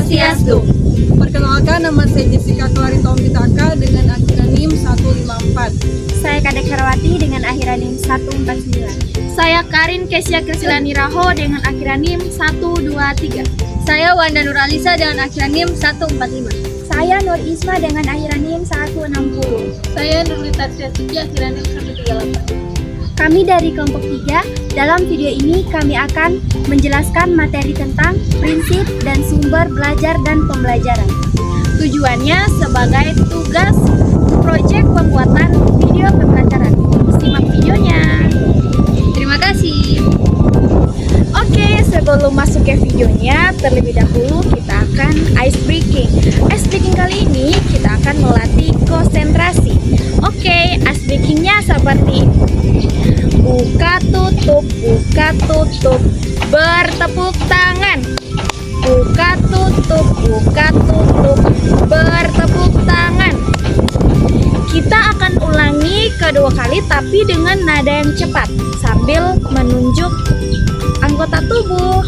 Swastiastu. Perkenalkan, nama saya Jessica Clarita Pitaka dengan akhiran NIM 154. Saya Kadek Herawati dengan akhiran NIM 149. Saya Karin Kesia Krisilani Raho dengan akhiran NIM 123. Saya Wanda Nuralisa dengan akhiran NIM 145. Saya Nur Isma dengan akhiran NIM 160. Saya Nurlita Triasuti akhiran NIM 138. Kami dari kelompok 3, dalam video ini kami akan menjelaskan materi tentang prinsip dan sumber belajar dan pembelajaran. Tujuannya sebagai tugas proyek pembuatan video pembelajaran. Simak videonya. Terima kasih. Oke, sebelum masuk ke videonya, terlebih dahulu kita akan ice breaking. Ice breaking kali ini kita akan melatih konsentrasi. Oke, ice breakingnya seperti ini. Buka tutup, bertepuk tangan. Buka tutup, bertepuk tangan. Kita akan ulangi kedua kali tapi dengan nada yang cepat sambil menunjuk anggota tubuh.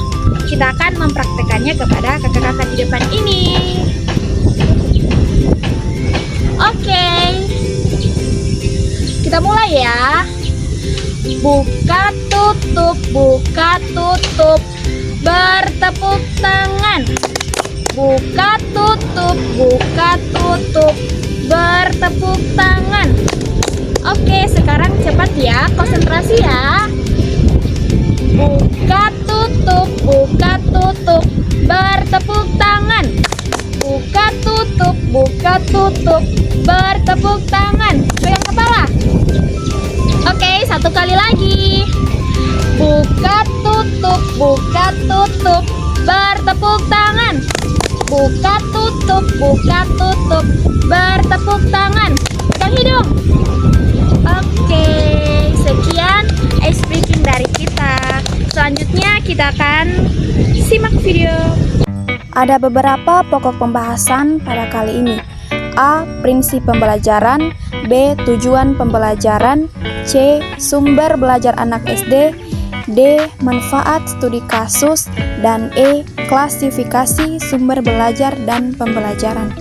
Kita akan mempraktekannya kepada kakak-kakak di depan ini. Oke. Kita mulai ya. Buka tutup, bertepuk tangan. Buka tutup, bertepuk tangan. Oke, sekarang cepat ya, konsentrasi ya. Buka tutup, bertepuk tangan. Buka tutup, bertepuk tangan. Pegang kepala. Oke, satu kali lagi. Buka tutup, bertepuk tangan. Buka tutup, bertepuk tangan. Pegang hidung. Oke, sekian ice breaking dari kita. Selanjutnya kita akan simak video. Ada beberapa pokok pembahasan pada kali ini. A. Prinsip pembelajaran. B. Tujuan pembelajaran. C. Sumber belajar anak SD. D. Manfaat studi kasus. Dan E. Klasifikasi sumber belajar dan pembelajaran.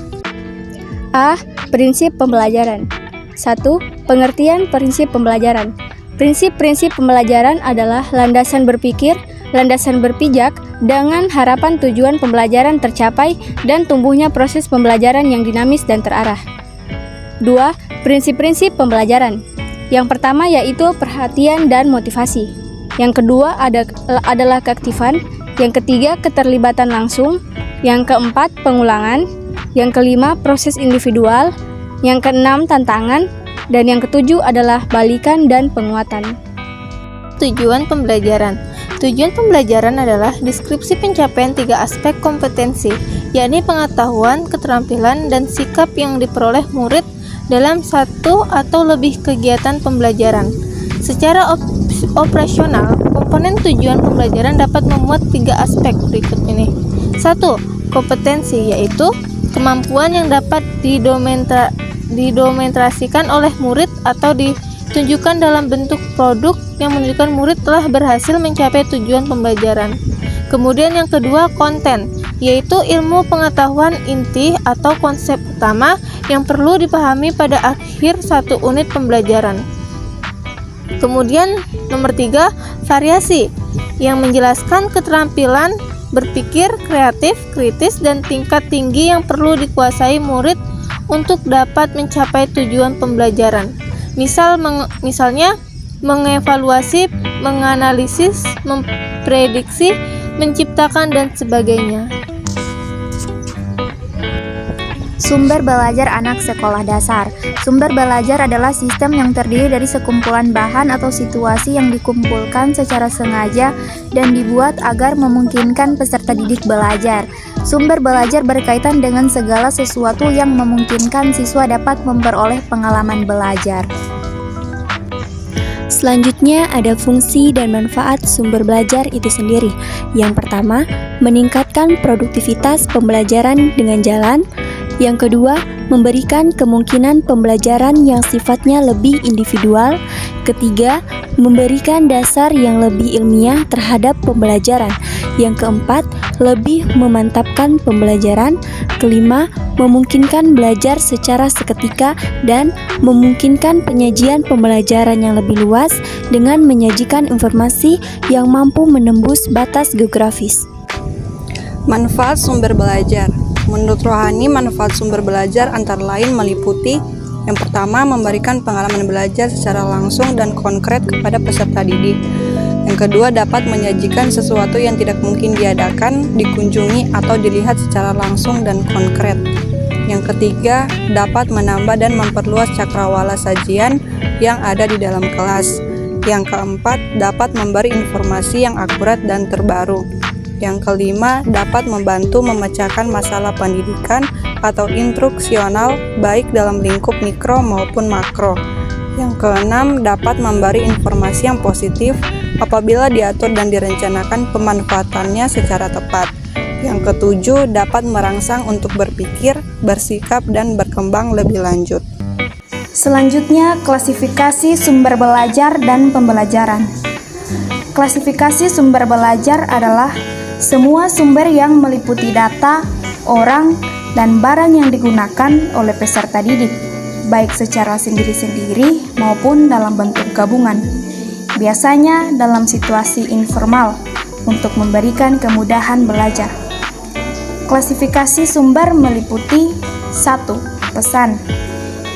A. Prinsip pembelajaran. 1. Pengertian prinsip pembelajaran. Prinsip-prinsip pembelajaran adalah landasan berpikir, landasan berpijak, dengan harapan tujuan pembelajaran tercapai dan tumbuhnya proses pembelajaran yang dinamis dan terarah. 2. Prinsip-prinsip pembelajaran. Yang pertama yaitu perhatian dan motivasi. Yang kedua adalah keaktifan. Yang ketiga keterlibatan langsung. Yang keempat pengulangan. Yang kelima proses individual. Yang keenam tantangan. Dan yang ketujuh adalah balikan dan penguatan. Tujuan pembelajaran. Tujuan pembelajaran adalah deskripsi pencapaian 3 aspek kompetensi, yakni pengetahuan, keterampilan, dan sikap yang diperoleh murid dalam satu atau lebih kegiatan pembelajaran. Secara operasional, komponen tujuan pembelajaran dapat memuat 3 aspek berikut ini. 1. Kompetensi, yaitu kemampuan yang dapat didokumentasikan oleh murid atau ditunjukkan dalam bentuk produk yang menunjukkan murid telah berhasil mencapai tujuan pembelajaran. Kemudian yang kedua, konten, yaitu ilmu pengetahuan inti atau konsep utama yang perlu dipahami pada akhir satu unit pembelajaran. Kemudian nomor 3, variasi, yang menjelaskan keterampilan berpikir kreatif, kritis, dan tingkat tinggi yang perlu dikuasai murid untuk dapat mencapai tujuan pembelajaran. Misalnya mengevaluasi, menganalisis, memprediksi, menciptakan, dan sebagainya. Sumber belajar anak sekolah dasar. Sumber belajar adalah sistem yang terdiri dari sekumpulan bahan atau situasi yang dikumpulkan secara sengaja dan dibuat agar memungkinkan peserta didik belajar. Sumber belajar berkaitan dengan segala sesuatu yang memungkinkan siswa dapat memperoleh pengalaman belajar. Selanjutnya ada fungsi dan manfaat sumber belajar itu sendiri. Yang pertama, meningkatkan produktivitas pembelajaran dengan jalan. Yang kedua, memberikan kemungkinan pembelajaran yang sifatnya lebih individual. Ketiga, memberikan dasar yang lebih ilmiah terhadap pembelajaran. Yang keempat, lebih memantapkan pembelajaran. Kelima, memungkinkan belajar secara seketika dan memungkinkan penyajian pembelajaran yang lebih luas dengan menyajikan informasi yang mampu menembus batas geografis. Manfaat sumber belajar. Menurut Rohani, manfaat sumber belajar antara lain meliputi: yang pertama, memberikan pengalaman belajar secara langsung dan konkret kepada peserta didik. Yang kedua, dapat menyajikan sesuatu yang tidak mungkin diadakan, dikunjungi, atau dilihat secara langsung dan konkret. Yang ketiga, dapat menambah dan memperluas cakrawala sajian yang ada di dalam kelas. Yang keempat, dapat memberi informasi yang akurat dan terbaru. Yang kelima, dapat membantu memecahkan masalah pendidikan atau instruksional baik dalam lingkup mikro maupun makro. Yang keenam, dapat memberi informasi yang positif apabila diatur dan direncanakan pemanfaatannya secara tepat. Yang ketujuh, dapat merangsang untuk berpikir, bersikap, dan berkembang lebih lanjut. Selanjutnya, klasifikasi sumber belajar dan pembelajaran. Klasifikasi sumber belajar adalah semua sumber yang meliputi data, orang, dan barang yang digunakan oleh peserta didik, baik secara sendiri-sendiri maupun dalam bentuk gabungan. Biasanya dalam situasi informal untuk memberikan kemudahan belajar. Klasifikasi sumber meliputi 1. Pesan,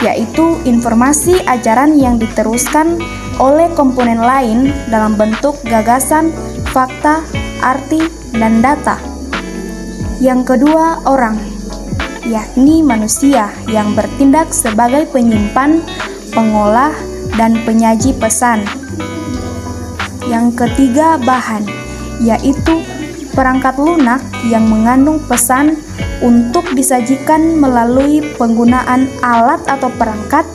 yaitu informasi ajaran yang diteruskan oleh komponen lain dalam bentuk gagasan, fakta, arti, dan data. Yang kedua, orang, yakni manusia yang bertindak sebagai penyimpan, pengolah, dan penyaji pesan. Yang ketiga, bahan, yaitu perangkat lunak yang mengandung pesan untuk disajikan melalui penggunaan alat atau perangkat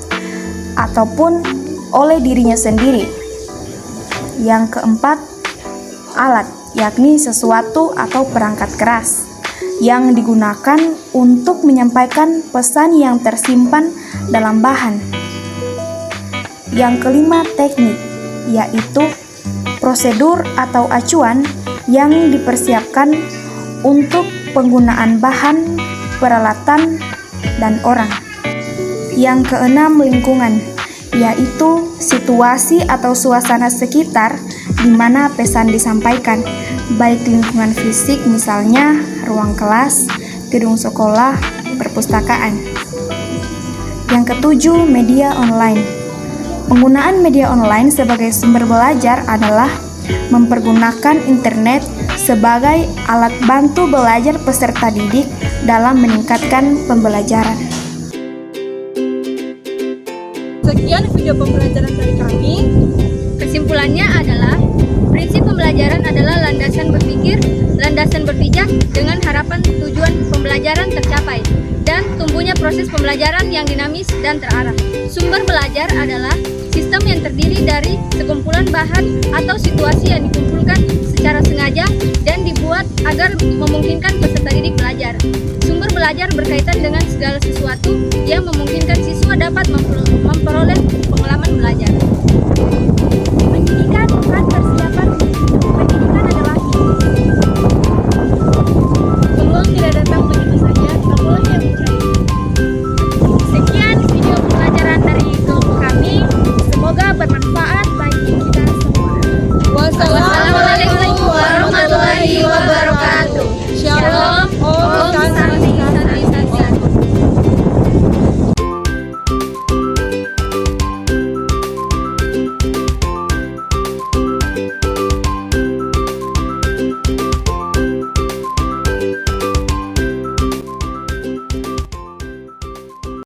ataupun oleh dirinya sendiri. Yang keempat, alat, yakni sesuatu atau perangkat keras yang digunakan untuk menyampaikan pesan yang tersimpan dalam bahan. Yang kelima, teknik, yaitu prosedur atau acuan yang dipersiapkan untuk penggunaan bahan, peralatan, dan orang. Yang keenam, lingkungan, yaitu situasi atau suasana sekitar di mana pesan disampaikan, baik lingkungan fisik misalnya ruang kelas, gedung sekolah, perpustakaan. Yang ketujuh, media online. Penggunaan media online sebagai sumber belajar adalah mempergunakan internet sebagai alat bantu belajar peserta didik dalam meningkatkan pembelajaran. Sekian video pembelajaran dari kami. Kesimpulannya adalah prinsip pembelajaran adalah landasan berpikir, landasan berpijak dengan harapan tujuan pembelajaran tercapai dan tumbuhnya proses pembelajaran yang dinamis dan terarah. Sumber belajar adalah sistem yang terdiri dari sekumpulan bahan atau situasi yang dikumpulkan secara sengaja dan dibuat agar memungkinkan peserta didik belajar. Sumber belajar berkaitan dengan segala sesuatu yang memungkinkan siswa dapat memperoleh pengalaman belajar. Pendidikan bukan persiapan, pendidikan adalah hidup. Peluang tidak datang begitu saja, peluang yang mencari. Sekian video pembelajaran dari kelompok kami. Semoga bermanfaat bagi kita semua. Wassalamualaikum warahmatullahi wabarakatuh. Shalom, Om Santi.